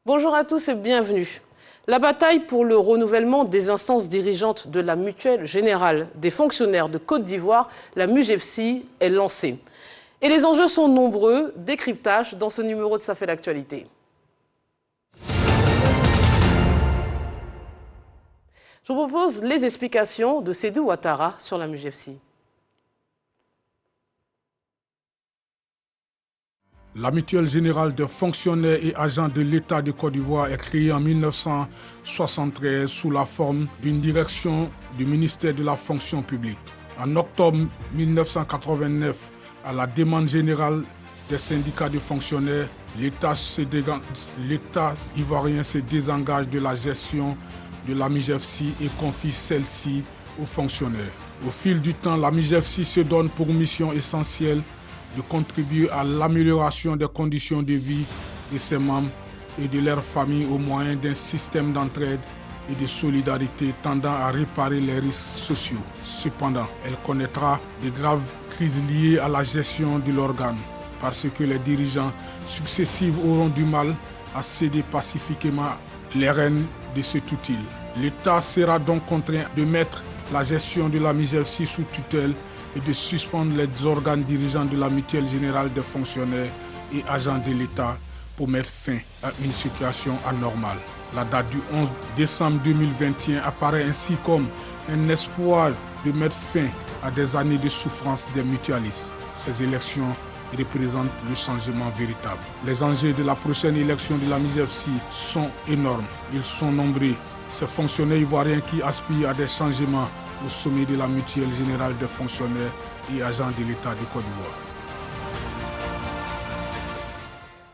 Bonjour à tous et bienvenue. La bataille pour le renouvellement des instances dirigeantes de la Mutuelle Générale des fonctionnaires de Côte d'Ivoire, la MUGEFSI, est lancée. Et les enjeux sont nombreux, décryptage dans ce numéro de Ça fait l'actualité. Je vous propose les explications de Sédou Ouattara sur la MUGEFSI. La Mutuelle Générale des fonctionnaires et agents de l'État de Côte d'Ivoire est créée en 1973 sous la forme d'une direction du ministère de la fonction publique. En octobre 1989, à la demande générale des syndicats de fonctionnaires, l'État ivoirien se désengage de la gestion de la MUGEFSI et confie celle-ci aux fonctionnaires. Au fil du temps, la MUGEFSI se donne pour mission essentielle de contribuer à l'amélioration des conditions de vie de ses membres et de leurs familles au moyen d'un système d'entraide et de solidarité tendant à réparer les risques sociaux. Cependant, elle connaîtra de graves crises liées à la gestion de l'organe parce que les dirigeants successifs auront du mal à céder pacifiquement les rênes de cet outil. L'État sera donc contraint de mettre la gestion de la MUGEFSI sous tutelle et de suspendre les organes dirigeants de la Mutuelle Générale des fonctionnaires et agents de l'État pour mettre fin à une situation anormale. La date du 11 décembre 2021 apparaît ainsi comme un espoir de mettre fin à des années de souffrance des mutualistes. Ces élections représentent le changement véritable. Les enjeux de la prochaine élection de la MUGEFSI sont énormes. Ils sont nombreux. Ces fonctionnaires ivoiriens qui aspirent à des changements au sommet de la Mutuelle Générale des fonctionnaires et agents de l'État de Côte d'Ivoire.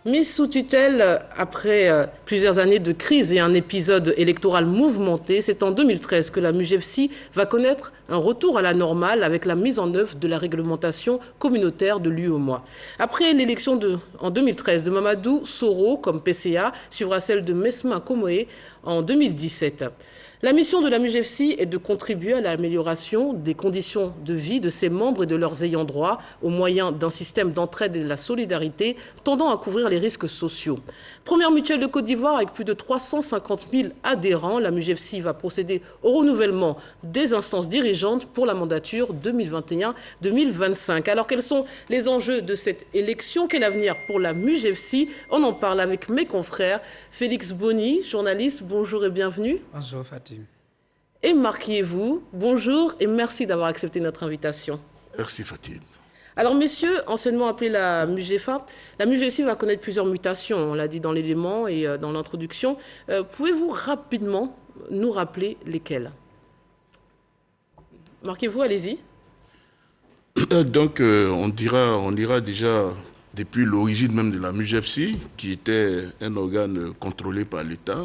Mise sous tutelle après plusieurs années de crise et un épisode électoral mouvementé, c'est en 2013 que la MUGEFSI va connaître un retour à la normale avec la mise en œuvre de la réglementation communautaire de l'UEMOA. Après l'élection en 2013 de Mamadou Soro comme PCA, suivra celle de Mesma Komoé en 2017. La mission de la MUGEFSI est de contribuer à l'amélioration des conditions de vie de ses membres et de leurs ayants droit au moyen d'un système d'entraide et de la solidarité tendant à couvrir les risques sociaux. Première mutuelle de Côte d'Ivoire avec plus de 350 000 adhérents, la MUGEFSI va procéder au renouvellement des instances dirigeantes pour la mandature 2021-2025. Alors quels sont les enjeux de cette élection? Quel avenir pour la MUGEFSI? On en parle avec mes confrères. Félix Boni, journaliste, bonjour et bienvenue. Bonjour Fatim. Et marquez-vous, bonjour et merci d'avoir accepté notre invitation. Merci Fatim. Alors messieurs, anciennement appelée la MUGEFA, la MUGEFSI va connaître plusieurs mutations, on l'a dit dans l'élément et dans l'introduction. Pouvez-vous rapidement nous rappeler lesquelles? Marquez-vous, allez-y. Donc on ira déjà depuis l'origine même de la MUGEFSI, qui était un organe contrôlé par l'État,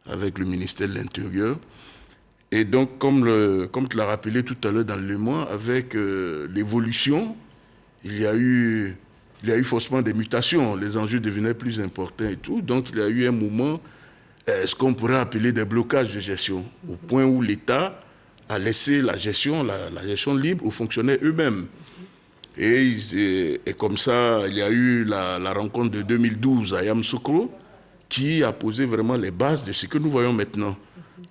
avec le ministère de l'Intérieur. Et donc, comme tu l'as rappelé tout à l'heure dans le mois, avec l'évolution, il y a eu forcément des mutations. Les enjeux devenaient plus importants et tout. Donc, il y a eu un moment, ce qu'on pourrait appeler des blocages de gestion, au point où l'État a laissé la gestion libre aux fonctionnaires eux-mêmes. Et comme ça, il y a eu la rencontre de 2012 à Yamoussoukro, qui a posé vraiment les bases de ce que nous voyons maintenant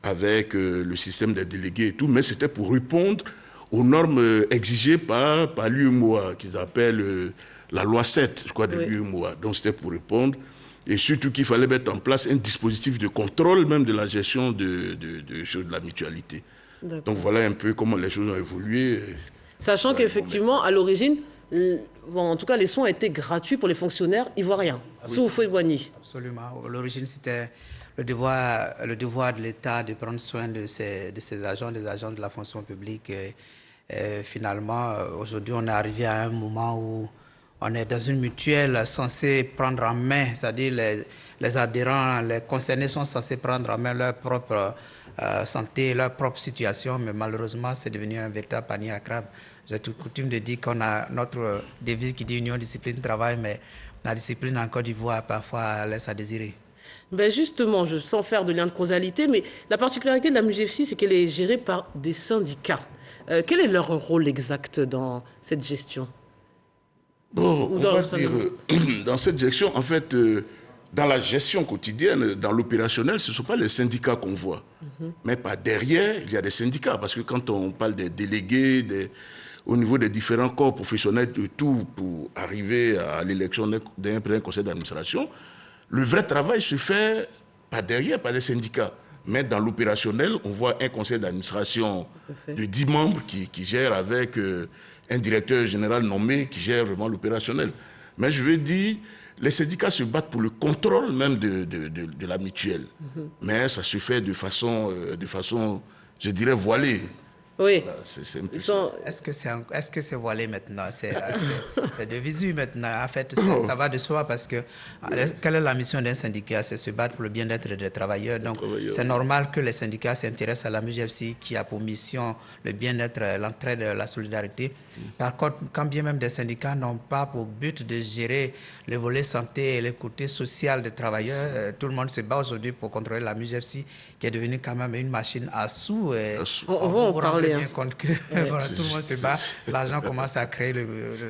avec le système des délégués et tout, mais c'était pour répondre aux normes exigées par l'UEMOA, qu'ils appellent la loi 7, je crois, de l'UEMOA. Donc c'était pour répondre, et surtout qu'il fallait mettre en place un dispositif de contrôle même de la gestion de la mutualité. Donc voilà un peu comment les choses ont évolué. Sachant qu'effectivement, à l'origine, en tout cas, les soins étaient gratuits pour les fonctionnaires ivoiriens, sous Houphouët-Boigny. Absolument. À l'origine, c'était le devoir de l'État de prendre soin de ses agents, des agents de la fonction publique. Et finalement, aujourd'hui, on est arrivé à un moment où on est dans une mutuelle censée prendre en main, c'est-à-dire les adhérents, les concernés sont censés prendre en main leur propre santé, leur propre situation, mais malheureusement, c'est devenu un véritable panier à crabe. J'ai coutume de dire qu'on a notre devise qui dit union, discipline, travail, mais la discipline en Côte d'Ivoire parfois laisse à désirer. Ben justement, sans faire de lien de causalité, mais la particularité de la MUGEFSI, c'est qu'elle est gérée par des syndicats. Quel est leur rôle exact dans cette gestion? Bon, on va dire, dans cette gestion, en fait, dans la gestion quotidienne, dans l'opérationnel, ce ne sont pas les syndicats qu'on voit. Mais par derrière, il y a des syndicats. Parce que quand on parle des délégués, au niveau des différents corps professionnels, de tout pour arriver à l'élection d'un président conseil d'administration, le vrai travail se fait par derrière, par les syndicats. Mais dans l'opérationnel, on voit un conseil d'administration de 10 membres qui gère avec un directeur général nommé qui gère vraiment l'opérationnel. Mais je veux dire, les syndicats se battent pour le contrôle même de la mutuelle. Mais ça se fait de façon je dirais, voilée. Oui. Voilà, c'est un peu Est-ce que c'est voilé maintenant? C'est de visu maintenant. En fait, ça va de soi parce que quelle est la mission d'un syndicat? C'est se battre pour le bien-être des travailleurs. Donc, c'est normal que les syndicats s'intéressent à la MUJFC qui a pour mission le bien-être, l'entraide, la solidarité. Par contre, quand bien même des syndicats n'ont pas pour but de gérer le volet santé et le côté social des travailleurs, tout le monde se bat aujourd'hui pour contrôler la MUJFC qui est devenue quand même une machine à sous. On va en parler. Bien compte que voilà, tout le monde se bat, l'argent commence à créer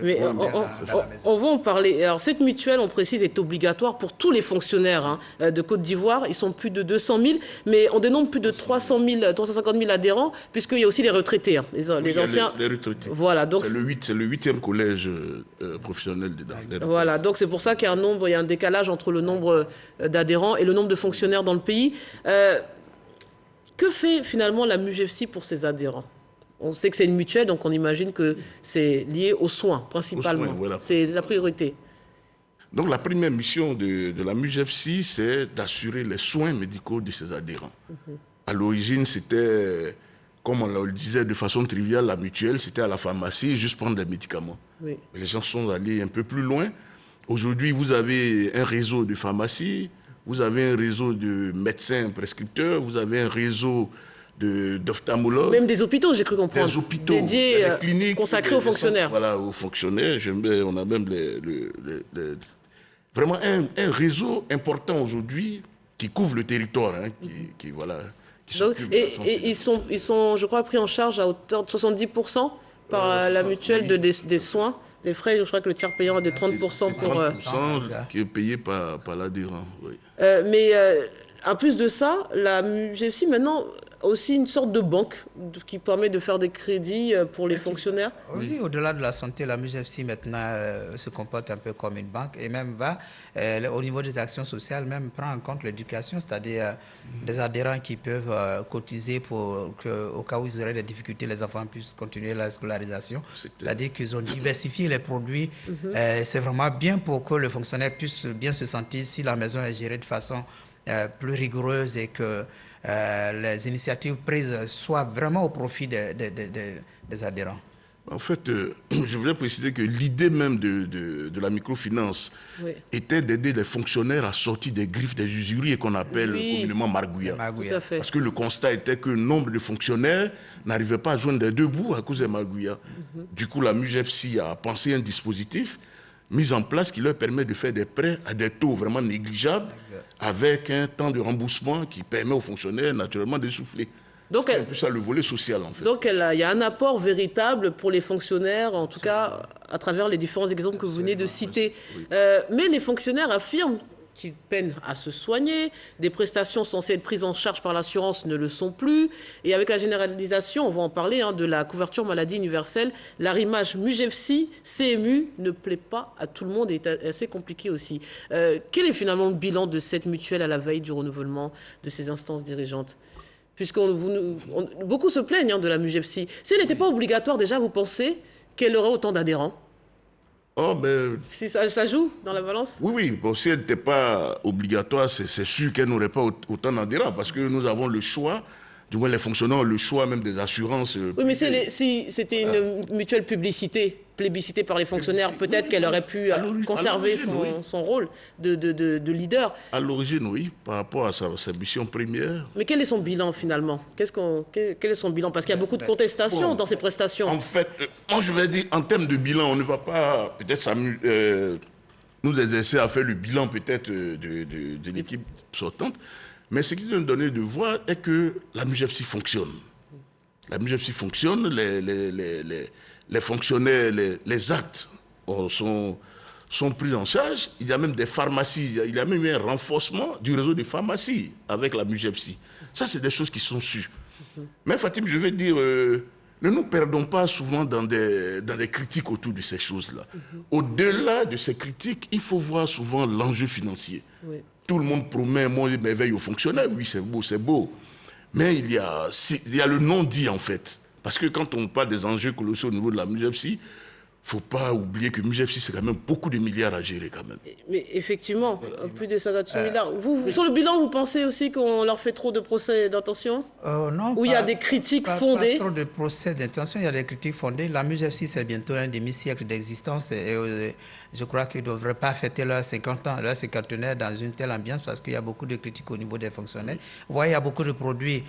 Mais on va en parler. Alors, cette mutuelle, on précise, est obligatoire pour tous les fonctionnaires de Côte d'Ivoire. Ils sont plus de 200 000, mais on dénombre plus de 350 000 adhérents, puisqu'il y a aussi les retraités, les anciens. Les retraités. Voilà, donc c'est le 8e collège professionnel de Voilà, donc c'est pour ça qu'il y a un décalage entre le nombre d'adhérents et le nombre de fonctionnaires dans le pays. Que fait finalement la MUJFC pour ses adhérents? On sait que c'est une mutuelle, donc on imagine que c'est lié aux soins, principalement. Aux soins, voilà. C'est la priorité. Donc la première mission de la MUJFC, c'est d'assurer les soins médicaux de ses adhérents. À l'origine, c'était, comme on le disait de façon triviale, la mutuelle, c'était à la pharmacie, juste prendre des médicaments. Oui. Mais les gens sont allés un peu plus loin. Aujourd'hui, vous avez un réseau de pharmacies, vous avez un réseau de médecins prescripteurs, vous avez un réseau d'ophtalmologues. Même des hôpitaux, j'ai cru comprendre. Des hôpitaux, dédiés, des cliniques, consacrés aux fonctionnaires. Voilà, aux fonctionnaires. On a même vraiment un réseau important aujourd'hui qui couvre le territoire, qui donc, et ils sont, je crois, pris en charge à hauteur de 70% par la mutuelle des soins. Les frais, je crois que le tiers payant est de 30% pour... 30% qui est payé par l'adhérent, oui. Mais en plus de ça, la MUJFC maintenant a aussi une sorte de banque qui permet de faire des crédits pour les fonctionnaires. Oui, au-delà de la santé, la MUJFC maintenant se comporte un peu comme une banque et même va, au niveau des actions sociales, même prend en compte l'éducation, c'est-à-dire des adhérents qui peuvent cotiser pour qu'au cas où ils auraient des difficultés, les enfants puissent continuer la scolarisation. C'est-à-dire qu'ils ont diversifié les produits. C'est vraiment bien pour que le fonctionnaire puisse bien se sentir si la maison est gérée de façon plus rigoureuse et que les initiatives prises soient vraiment au profit des adhérents. En fait, je voulais préciser que l'idée même de la microfinance était d'aider les fonctionnaires à sortir des griffes des usuriers qu'on appelle communément margouillas. Tout à fait. Parce que le constat était que le nombre de fonctionnaires n'arrivait pas à joindre des deux bouts à cause des margouillas. Du coup, la MUJFC a pensé un dispositif mis en place qui leur permet de faire des prêts à des taux vraiment négligeables, avec un temps de remboursement qui permet aux fonctionnaires naturellement de souffler. Donc, c'est un peu ça le volet social, en fait. Donc, il y a un apport véritable pour les fonctionnaires, en tout cas, à travers les différents exemples que vous venez de citer. Mais les fonctionnaires affirment qu'ils peinent à se soigner, des prestations censées être prises en charge par l'assurance ne le sont plus, et avec la généralisation, on va en parler, de la couverture maladie universelle, l'arrimage MUJFC, CMU ne plaît pas à tout le monde et est assez compliqué aussi. Quel est finalement le bilan de cette mutuelle à la veille du renouvellement de ces instances dirigeantes ? Puisque beaucoup se plaignent de la MUJFC. Si elle n'était pas obligatoire, déjà, vous pensez qu'elle aurait autant d'adhérents ? Oh, mais... Si ça joue dans la balance ? Oui. Bon, si elle n'était pas obligatoire, c'est sûr qu'elle n'aurait pas autant d'adhérents, parce que nous avons le choix, du moins les fonctionnaires ont le choix même des assurances. Oui, mais si c'était une mutuelle plébiscitée par les fonctionnaires, peut-être qu'elle aurait pu conserver son rôle de leader. À l'origine, oui, par rapport à sa mission première. Mais quel est son bilan finalement ? Quel est son bilan ? Parce qu'il y a beaucoup de contestations dans ces prestations. En fait, moi je vais dire, en termes de bilan, on ne va pas peut-être nous exercer à faire le bilan peut-être de l'équipe sortante. Mais ce qui nous donne de voir est que la MUJFC fonctionne. La MUJFC fonctionne, les fonctionnaires, les actes sont sont prises en charge. Il y a même des pharmacies, il y a même eu un renforcement du réseau des pharmacies avec la MUJEPSI. Ça, c'est des choses qui sont sûres. Mais Fatim, je veux dire, ne nous perdons pas souvent dans des critiques autour de ces choses-là. Au-delà de ces critiques, il faut voir souvent l'enjeu financier. Oui. Tout le monde promet un monde merveille aux fonctionnaires. Oui, c'est beau, c'est beau. Mais il y a le non-dit, en fait. Parce que quand on parle des enjeux colossaux au niveau de la MUJEPSI, il ne faut pas oublier que MUJEPSI, c'est quand même beaucoup de milliards à gérer quand même. Mais effectivement, plus de 58 milliards. Sur le bilan, vous pensez aussi qu'on leur fait trop de procès d'intention? Non. Où il y a des critiques fondées? Pas trop de procès d'intention, il y a des critiques fondées. La MUJEPSI, c'est bientôt un demi-siècle d'existence et je crois qu'ils ne devraient pas fêter leurs 50 ans, leur cinquantenaire dans une telle ambiance parce qu'il y a beaucoup de critiques au niveau des fonctionnaires. Vous voyez, il y a beaucoup de produits.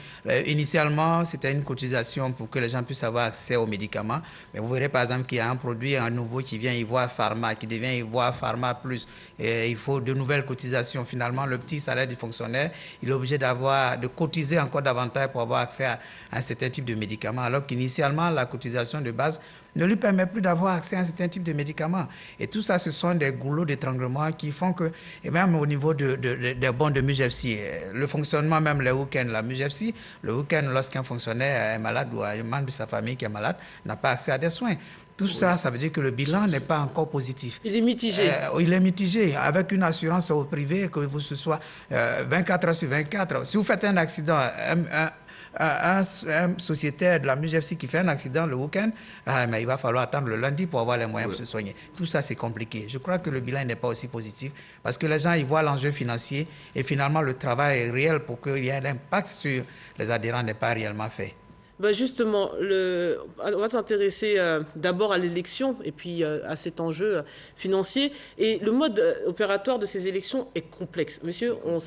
Initialement, c'était une cotisation pour que les gens puissent avoir accès aux médicaments. Mais vous verrez par exemple qu'il y a un produit nouveau qui vient Ivoire Pharma, qui devient Ivoire Pharma Plus. Et il faut de nouvelles cotisations. Finalement, le petit salaire du fonctionnaire, il est obligé de cotiser encore davantage pour avoir accès à un certain type de médicaments. Alors qu'initialement, la cotisation de base ne lui permet plus d'avoir accès à un certain type de médicaments. Et tout ça, ce sont des goulots d'étranglement qui font que, et même au niveau des bons de MUJEPSI, le fonctionnement, même les week-ends, la MUJEPSI, le week-end, lorsqu'un fonctionnaire est malade ou un membre de sa famille qui est malade, n'a pas accès à des soins. Tout ça, ça veut dire que le bilan n'est pas encore positif. Il est mitigé. Il est mitigé. Avec une assurance au privé, que ce soit 24 heures sur 24. Si vous faites un accident, un sociétaire de la MUJEPSI qui fait un accident le week-end, mais il va falloir attendre le lundi pour avoir les moyens pour se soigner. Tout ça, c'est compliqué. Je crois que le bilan n'est pas aussi positif parce que les gens, ils voient l'enjeu financier et finalement, le travail est réel pour qu'il y ait un impact sur les adhérents n'est pas réellement fait. Ben justement, on va s'intéresser d'abord à l'élection et puis à cet enjeu financier. Et le mode opératoire de ces élections est complexe. Monsieur, on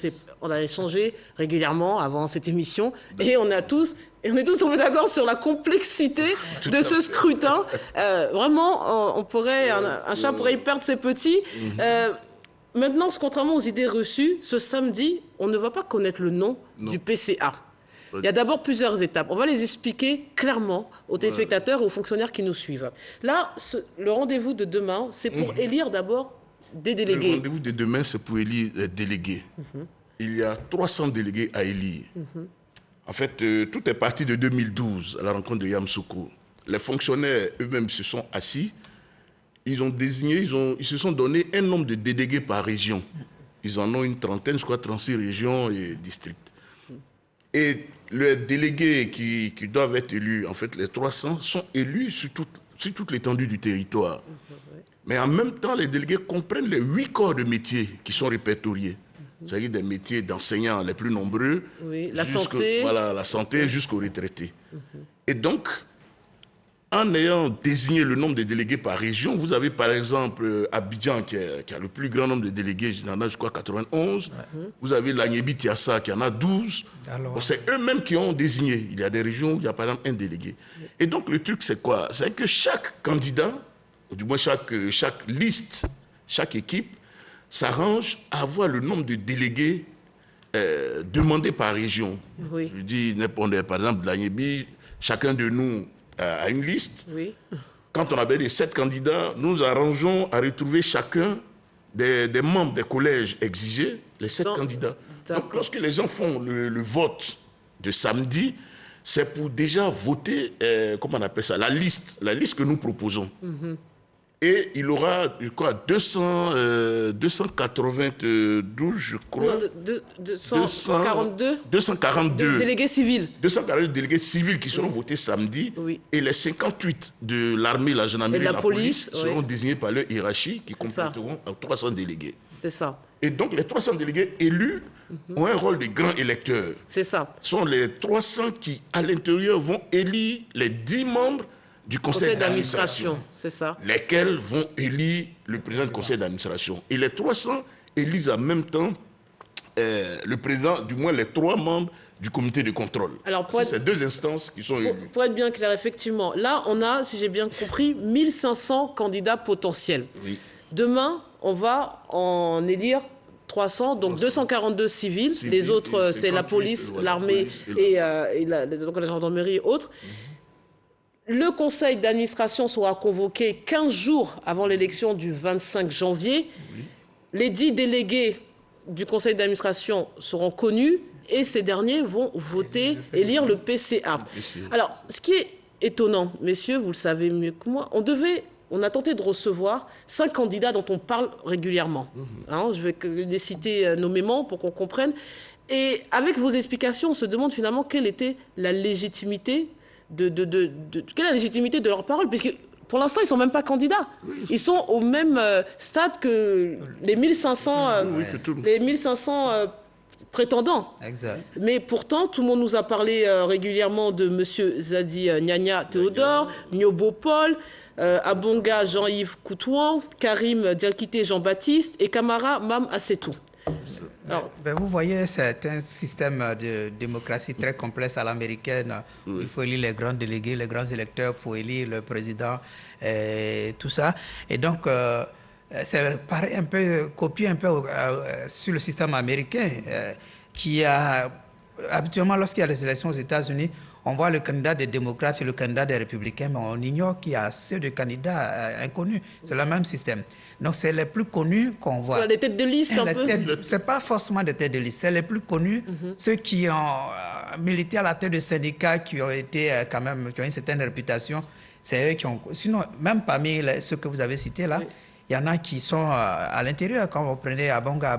a échangé régulièrement avant cette émission et on est tous tombés d'accord sur la complexité de ce scrutin. Vraiment, un chat pourrait y perdre ses petits. Maintenant, contrairement aux idées reçues, ce samedi, on ne va pas connaître le nom du PCA. Il y a d'abord plusieurs étapes. On va les expliquer clairement aux téléspectateurs et aux fonctionnaires qui nous suivent. Là, le rendez-vous de demain, c'est pour élire d'abord des délégués. Le rendez-vous de demain, c'est pour élire les délégués. Il y a 300 délégués à élire. En fait, tout est parti de 2012, à la rencontre de Yamoussoukro. Les fonctionnaires eux-mêmes se sont assis. Ils ont désigné, ils se sont donné un nombre de délégués par région. Ils en ont une trentaine, je crois, 36 régions et districts. Et les délégués qui doivent être élus, en fait, les 300, sont élus sur toute l'étendue du territoire. Mais en même temps, les délégués comprennent les 8 corps de métiers qui sont répertoriés. C'est-à-dire des métiers d'enseignants les plus nombreux. Oui, la santé. Voilà, la santé jusqu'aux retraités. Et donc, en ayant désigné le nombre de délégués par région, vous avez par exemple Abidjan qui a le plus grand nombre de délégués, il en a je crois 91. Vous avez l'Agnébi-Tiassa qui en a 12. Bon, c'est eux-mêmes qui ont désigné. Il y a des régions où il y a par exemple un délégué. Et donc le truc c'est quoi? C'est que chaque candidat, ou du moins chaque liste, chaque équipe, s'arrange à avoir le nombre de délégués demandés par région. Oui. Je dis, par exemple, de l'Agnébi, chacun de nous à une liste. Oui. Quand on avait les 7 candidats, nous arrangeons à retrouver chacun des membres des collèges exigés, les 7 candidats. Donc, lorsque les gens font le vote de samedi, c'est pour déjà voter, comment on appelle ça, la liste que nous proposons. Et il aura, je crois, 292, je crois. 242 délégués civils. 242 délégués civils qui seront votés samedi. Oui. Et les 58 de l'armée, la gendarmerie et la police seront désignés par leur hiérarchie qui compléteront à 300 délégués. C'est ça. Et donc, les 300 délégués élus ont un rôle de grands électeurs. C'est ça. Ce sont les 300 qui, à l'intérieur, vont élire les 10 membres du conseil d'administration, c'est ça. Lesquels vont élire le président du conseil d'administration. Et les 300 élisent en même temps le président, du moins les 3 membres du comité de contrôle. Alors, c'est 2 instances qui sont élues. Pour être bien clair, effectivement, là, on a, si j'ai bien compris, 1500 candidats potentiels. Oui. Demain, on va en élire 300, donc 242 civils. Les autres, c'est la police, l'armée et la gendarmerie et autres. le conseil d'administration sera convoqué 15 jours avant l'élection du 25 janvier. Oui. Les 10 délégués du conseil d'administration seront connus et ces derniers vont voter, élire le PCA. Alors, ce qui est étonnant, messieurs, vous le savez mieux que moi, on a tenté de recevoir 5 candidats dont on parle régulièrement. Hein, je vais les citer nommément pour qu'on comprenne. Et avec vos explications, on se demande finalement quelle était la légitimité quelle est la légitimité de leur parole, puisque pour l'instant, ils ne sont même pas candidats. Ils sont au même stade que les 1500, les 1500 prétendants. Exact. Mais pourtant, tout le monde nous a parlé régulièrement de M. Zadi Nyanya Théodore, Nyobo Paul, Abonga Jean-Yves Koutouan, Karim Diakité Jean-Baptiste et Kamara Mam Assetou. Alors, vous voyez, c'est un système de démocratie très complexe à l'américaine. Il faut élire les grands délégués, les grands électeurs pour élire le président, et tout ça. Et donc, c'est pareil, un peu copié un peu sur le système américain, qui a habituellement, lorsqu'il y a des élections aux États-Unis, on voit le candidat des démocrates et le candidat des républicains, mais on ignore qu'il y a ceux de candidats inconnus. C'est le même système. Donc, c'est les plus connus qu'on voit. Les têtes de liste, un peu. Ce n'est pas forcément des têtes de liste. C'est les plus connus, ceux qui ont milité à la tête de syndicats, qui ont été quand même, qui ont une certaine réputation. C'est eux qui ont... Sinon, même parmi ceux que vous avez cités là, il y en a qui sont à l'intérieur. Quand vous prenez Abonga,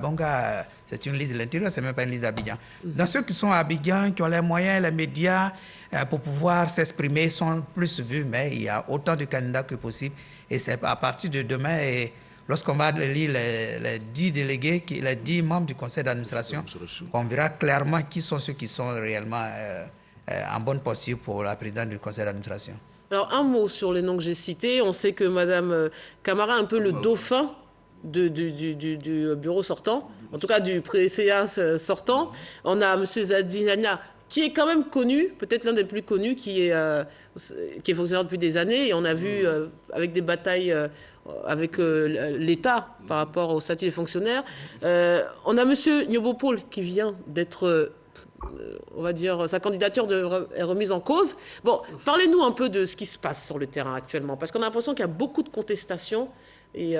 c'est une liste de l'intérieur, c'est même pas une liste d'Abidjan. Dans ceux qui sont à Abidjan, qui ont les moyens, les médias, pour pouvoir s'exprimer, sont plus vus, mais il y a autant de candidats que possible. Et c'est à partir de demain, et lorsqu'on va lire les 10 délégués, les 10 membres du conseil d'administration, on verra clairement qui sont ceux qui sont réellement en bonne posture pour la présidente du conseil d'administration. Alors, un mot sur les noms que j'ai cités. On sait que Mme Kamara est un peu le dauphin du bureau sortant, en tout cas du PCA sortant. On a M. Zadi Nyanya, qui est quand même connu, peut-être l'un des plus connus, qui est fonctionnaire depuis des années. Et on a vu, avec des batailles avec l'État par rapport au statut des fonctionnaires. On a M. Nyobo Paul, qui vient d'être... on va dire, sa candidature est remise en cause. Bon, parlez-nous un peu de ce qui se passe sur le terrain actuellement, parce qu'on a l'impression qu'il y a beaucoup de contestations. Et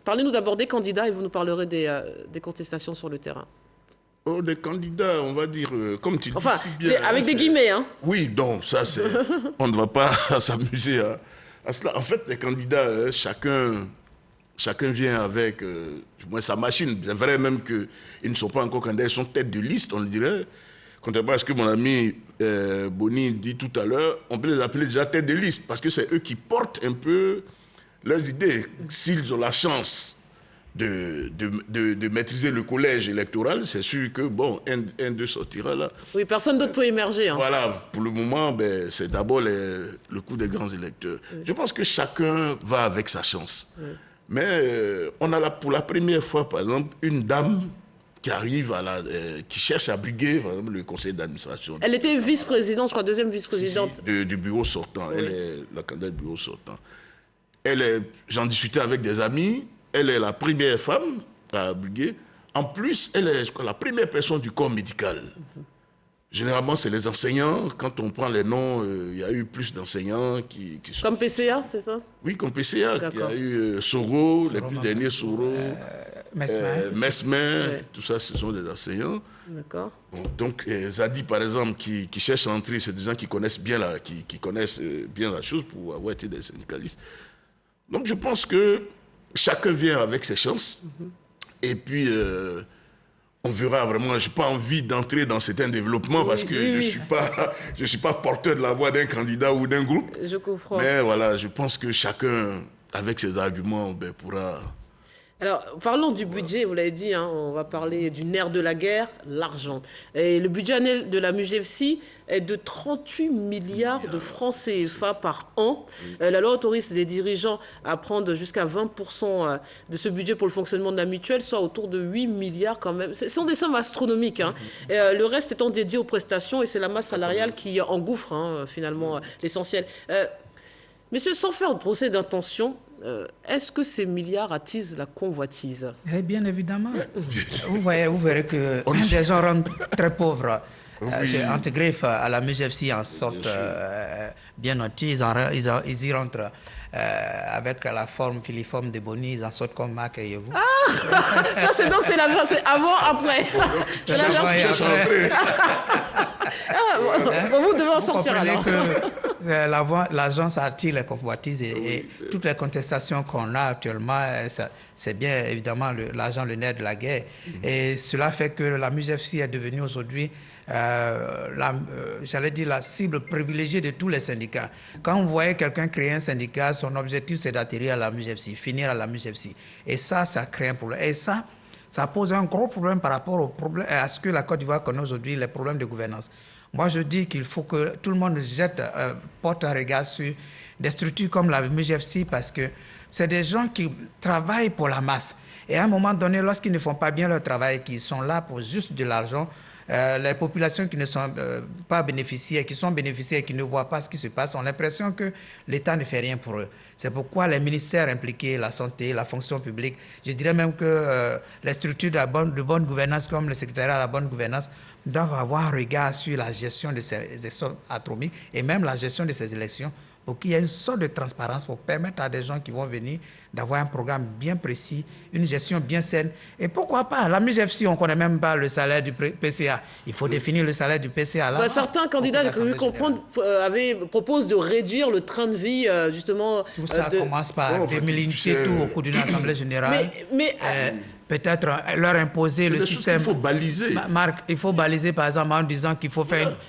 parlez-nous d'abord des candidats et vous nous parlerez des contestations sur le terrain. Oh, des candidats, on va dire, comme tu dis si bien... avec des guillemets, hein. Oui, donc, ça, c'est... on ne va pas s'amuser à cela. En fait, les candidats, chacun vient avec sa machine. C'est vrai même qu'ils ne sont pas encore candidats, ils sont tête de liste, on le dirait. Contrairement à ce que mon ami Boni dit tout à l'heure, on peut les appeler déjà tête de liste, parce que c'est eux qui portent un peu leurs idées. S'ils ont la chance de maîtriser le collège électoral, c'est sûr que, bon, un d'eux sortira là. Oui, personne d'autre peut émerger. Hein. Voilà, pour le moment, c'est d'abord le coup des grands électeurs. Oui. Je pense que chacun va avec sa chance. Oui. Mais on a pour la première fois, par exemple, une dame qui arrive qui cherche à briguer le conseil d'administration. Elle était vice-présidente, je crois, deuxième vice-présidente. Du bureau sortant. Oui. Elle est la candidate du bureau sortant. J'en discutais avec des amis, elle est la première femme à briguer. En plus, elle est, je crois, la première personne du corps médical. Généralement, c'est les enseignants. Quand on prend les noms, il y a eu plus d'enseignants qui sont... Comme PCA, c'est ça? Oui, comme PCA. Il y a eu Soro, les plus derniers Soro, Mesmer, ouais. Tout ça, ce sont des enseignants. D'accord. Bon, donc, Zadi, par exemple, qui cherche à entrer, c'est des gens qui connaissent bien la chose pour avoir été des syndicalistes. Donc, je pense que chacun vient avec ses chances. Et puis... on verra vraiment, je n'ai pas envie d'entrer dans certains développements parce que je ne suis pas porteur de la voix d'un candidat ou d'un groupe. Je comprends. Mais voilà, je pense que chacun, avec ses arguments, pourra... Alors, parlons du budget, vous l'avez dit, hein, on va parler du nerf de la guerre, l'argent. Et le budget annuel de la MUJEFSI est de 38 milliards de francs CFA par an. La loi autorise les dirigeants à prendre jusqu'à 20% de ce budget pour le fonctionnement de la mutuelle, soit autour de 8 milliards quand même. Ce sont des sommes astronomiques. Hein. Le reste étant dédié aux prestations et c'est la masse salariale qui engouffre finalement l'essentiel. Messieurs, sans faire de procès d'intention, est-ce que ces milliards attisent la convoitise? Bien évidemment. Vous verrez que des gens rendent très pauvres. J'ai intégré à la MUJEPSI en sorte bien noté. Ils y rentrent avec la forme filiforme de Boni, ils en sortent comme Marc et vous. Ça, c'est donc c'est avant, après. C'est la version. Vous devez en sortir alors. Que l'agence attire les convoitises et toutes les contestations qu'on a actuellement, c'est bien évidemment l'argent, le nerf de la guerre. Et cela fait que la MUJEPSI est devenue aujourd'hui j'allais dire la cible privilégiée de tous les syndicats. Quand vous voyez quelqu'un créer un syndicat, son objectif c'est d'atterrir à la MUJEPSI, finir à la MUJEPSI. Et ça crée un problème. Et ça pose un gros problème par rapport à ce que la Côte d'Ivoire connaît aujourd'hui, les problèmes de gouvernance. Moi, je dis qu'il faut que tout le monde porte un regard sur des structures comme la MUJEPSI parce que c'est des gens qui travaillent pour la masse. Et à un moment donné, lorsqu'ils ne font pas bien leur travail, qu'ils sont là pour juste de l'argent, les populations qui ne sont pas bénéficiaires, qui sont bénéficiaires et qui ne voient pas ce qui se passe, ont l'impression que l'État ne fait rien pour eux. C'est pourquoi les ministères impliqués, la santé, la fonction publique, je dirais même que les structures de bonne gouvernance comme le secrétariat à la bonne gouvernance doivent avoir un regard sur la gestion de ces sommes atomiques et même la gestion de ces élections pour qu'il y ait une sorte de transparence pour permettre à des gens qui vont venir d'avoir un programme bien précis, une gestion bien saine. Et pourquoi pas, la MUJEPSI, on ne connaît même pas le salaire du PCA. Il faut définir le salaire du PCA. Là, certains candidats, j'ai cru comprendre, proposent de réduire le train de vie, justement. Tout ça commence par délimiter tout au cours d'une assemblée générale. Peut-être leur imposer le système. Il faut baliser. Marc, il faut baliser par exemple en disant qu'il faut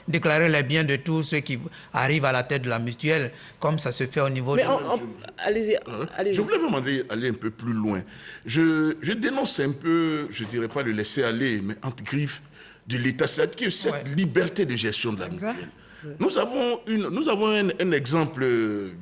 déclarer les biens de tous ceux qui arrivent à la tête de la mutuelle, comme ça se fait au niveau allez-y. Je voulais même aller un peu plus loin. Je dénonce un peu, je ne dirais pas le laisser aller, mais entre griffes de l'État, c'est-à-dire cette liberté de gestion de la mutuelle. Nous avons un exemple,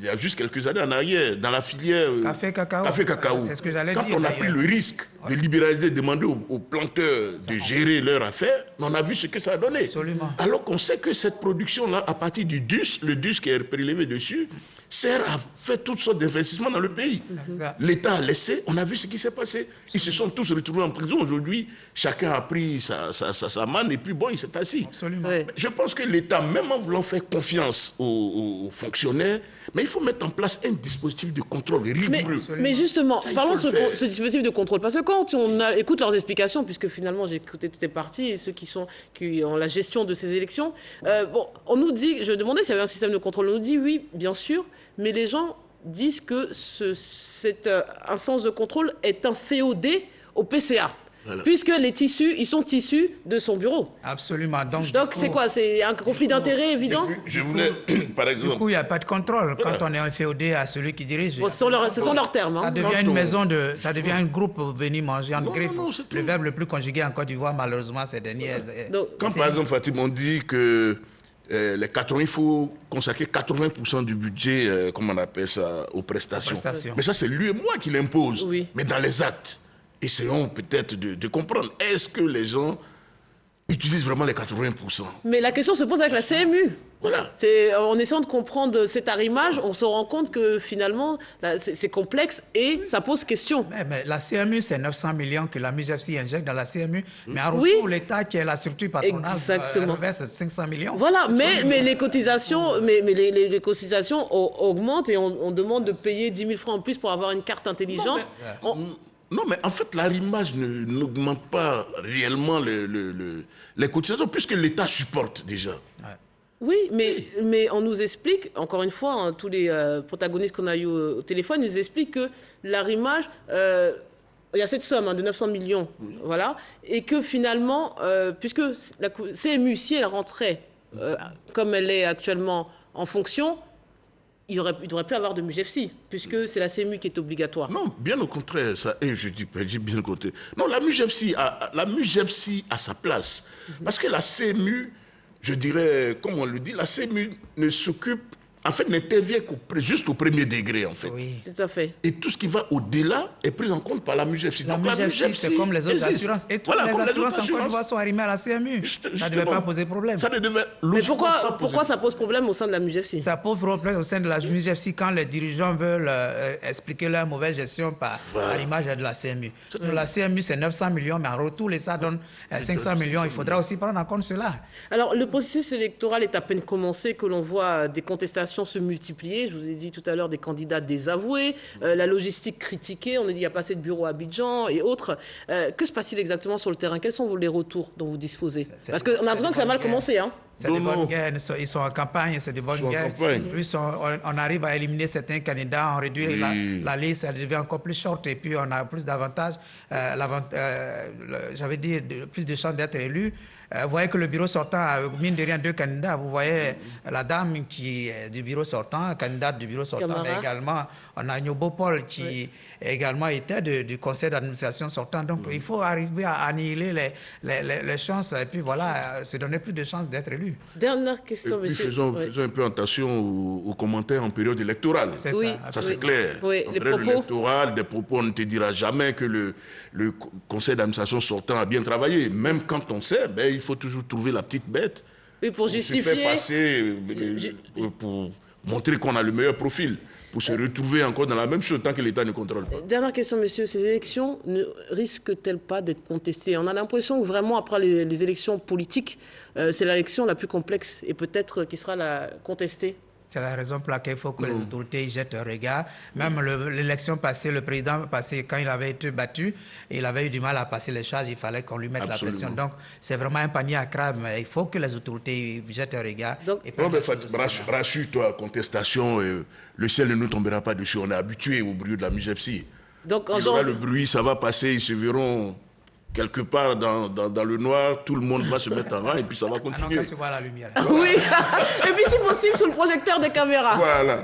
il y a juste quelques années en arrière, dans la filière café-cacao. C'est ce que j'allais dire. Quand on a pris le risque de libéraliser, de demander aux planteurs de gérer leurs affaires, on a vu ce que ça a donné. Absolument. Alors qu'on sait que cette production-là, à partir du DUS, le DUS qui est prélevé dessus, sert à faire toutes sortes d'investissements dans le pays. L'État a laissé, on a vu ce qui s'est passé. Ils se sont tous retrouvés en prison. Aujourd'hui, chacun a pris sa manne et puis bon, il s'est assis. Absolument. Je pense que l'État, même en voulant faire confiance aux fonctionnaires, mais il faut mettre en place un dispositif de contrôle rigoureux. Mais justement, parlons de ce dispositif de contrôle. Parce que quand on écoute leurs explications, puisque finalement j'ai écouté toutes les parties et ceux qui ont la gestion de ces élections, on nous dit, je demandais s'il y avait un système de contrôle, on nous dit oui, bien sûr, mais les gens disent que cette instance de contrôle est inféodée au PCA. Voilà. Puisque les tissus, ils sont issus de son bureau. Absolument. Donc c'est quoi? C'est un conflit d'intérêts évident? Je voulais, par exemple... Du coup, il n'y a pas de contrôle. Quand on est inféodé à celui qui dirige... Bon, ce sont leurs termes. Ça devient une maison ça devient un groupe venu manger en griffe. Le verbe le plus conjugué en Côte d'Ivoire, malheureusement, ces derniers... Quand par exemple, Fatim, on dit que il faut consacrer 80% du budget, comme on appelle ça, aux prestations. Mais ça, c'est lui et moi qui l'impose. Oui. Mais dans les actes, essayons peut-être de comprendre. Est-ce que les gens utilisent vraiment les 80%? Mais la question se pose avec la CMU. Voilà. En essayant de comprendre cet arrimage, on se rend compte que finalement, c'est complexe et ça pose question. Mais la CMU, c'est 900 millions que la MUJEPSI injecte dans la CMU. Mais en retour, l'État, qui est la structure patronale, reverse 500 millions. Voilà, mais les cotisations, les cotisations augmentent et on demande de payer 10 000 francs en plus pour avoir une carte intelligente. Non, mais en fait, l'arrimage n'augmente pas réellement les cotisations puisque l'État supporte déjà. Ouais. Oui, mais on nous explique, encore une fois, hein, tous les protagonistes qu'on a eu au téléphone nous expliquent que l'arrimage, il y a cette somme de 900 millions, voilà, et que finalement, puisque la CMU, si elle rentrait comme elle est actuellement en fonction, il devrait plus avoir de MUJEPSI, puisque c'est la CMU qui est obligatoire. Non, bien au contraire. Je dis bien au contraire. Non, la MUJEPSI a sa place. Parce que la CMU, je dirais, comme on le dit, la CMU ne s'occupe en fait, n'intervient juste au premier degré, en fait. Oui. Tout à fait. Et tout ce qui va au-delà est pris en compte par la MUGEFSI. La MUGEFSI, c'est comme les autres assurances. Et toutes les assurances en Côte d'Ivoire sont arrimées à la CMU. Ça ne devait pas poser problème. Ça ne devait Mais pourquoi ça pose problème au sein de la MUGEFSI? Ça pose problème au sein de la MUGEFSI quand les dirigeants veulent expliquer leur mauvaise gestion par l'image de la CMU. La CMU, c'est 900 millions, mais en retour, l'État donne 500 millions. Il faudra aussi prendre en compte cela. Alors, le processus électoral est à peine commencé, que l'on voit des contestations se multiplier. Je vous ai dit tout à l'heure des candidats désavoués, la logistique critiquée, on a dit qu'il n'y a pas assez de bureaux à Abidjan et autres. Que se passe-t-il exactement sur le terrain? Quels sont les retours dont vous disposez? Parce qu'on a l'impression que ça a mal commencé. Hein? C'est des bonnes guerres, ils sont en campagne, c'est des bonnes guerres. Plus on arrive à éliminer certains candidats, on réduit la liste, elle devient encore plus short et puis on a plus d'avantages, j'avais dit plus de chances d'être élu. Vous voyez que le bureau sortant a, mine de rien, 2 candidats. Vous voyez la dame qui est du bureau sortant, candidate du bureau sortant, mais également on a Nyobo Paul qui également était du conseil d'administration sortant. Donc il faut arriver à annihiler les chances et puis voilà, se donner plus de chances d'être élu. Dernière question, monsieur. Faisons un peu attention aux commentaires en période électorale. C'est ça, c'est clair. Oui, en les période propos. électorale, des propos, on ne te dira jamais que le conseil d'administration sortant a bien travaillé. Même quand on sait, il faut toujours trouver la petite bête. Oui, pour justifier. Se faire passer, pour montrer qu'on a le meilleur profil, pour se retrouver encore dans la même chose tant que l'État ne contrôle pas. Dernière question, monsieur. Ces élections ne risquent-elles pas d'être contestées? On a l'impression que vraiment, après les élections politiques, c'est l'élection la plus complexe et peut-être qui sera contestée. C'est la raison pour laquelle il faut que les autorités y jettent un regard. Même l'élection passée, le président passé, quand il avait été battu, il avait eu du mal à passer les charges, il fallait qu'on lui mette la pression. Donc, c'est vraiment un panier à crabe, mais il faut que les autorités y jettent un regard. Rassure-toi, contestation, le ciel ne nous tombera pas dessus. On est habitué au bruit de la MUGEFSI. Donc, le bruit, ça va passer, ils se verront quelque part dans le noir, tout le monde va se mettre en rang et puis ça va continuer. On va se voir la lumière. Oui, et puis si possible sous le projecteur des caméras. Voilà.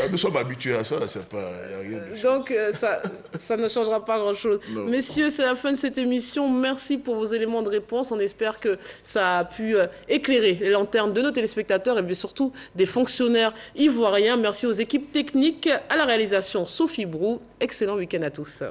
Nous sommes habitués à ça, c'est pas, y a rien de... Donc ça ne changera pas grand-chose. Messieurs, c'est la fin de cette émission. Merci pour vos éléments de réponse. On espère que ça a pu éclairer les lanternes de nos téléspectateurs et bien surtout des fonctionnaires ivoiriens. Merci aux équipes techniques, à la réalisation Sophie Brou. Excellent week-end à tous.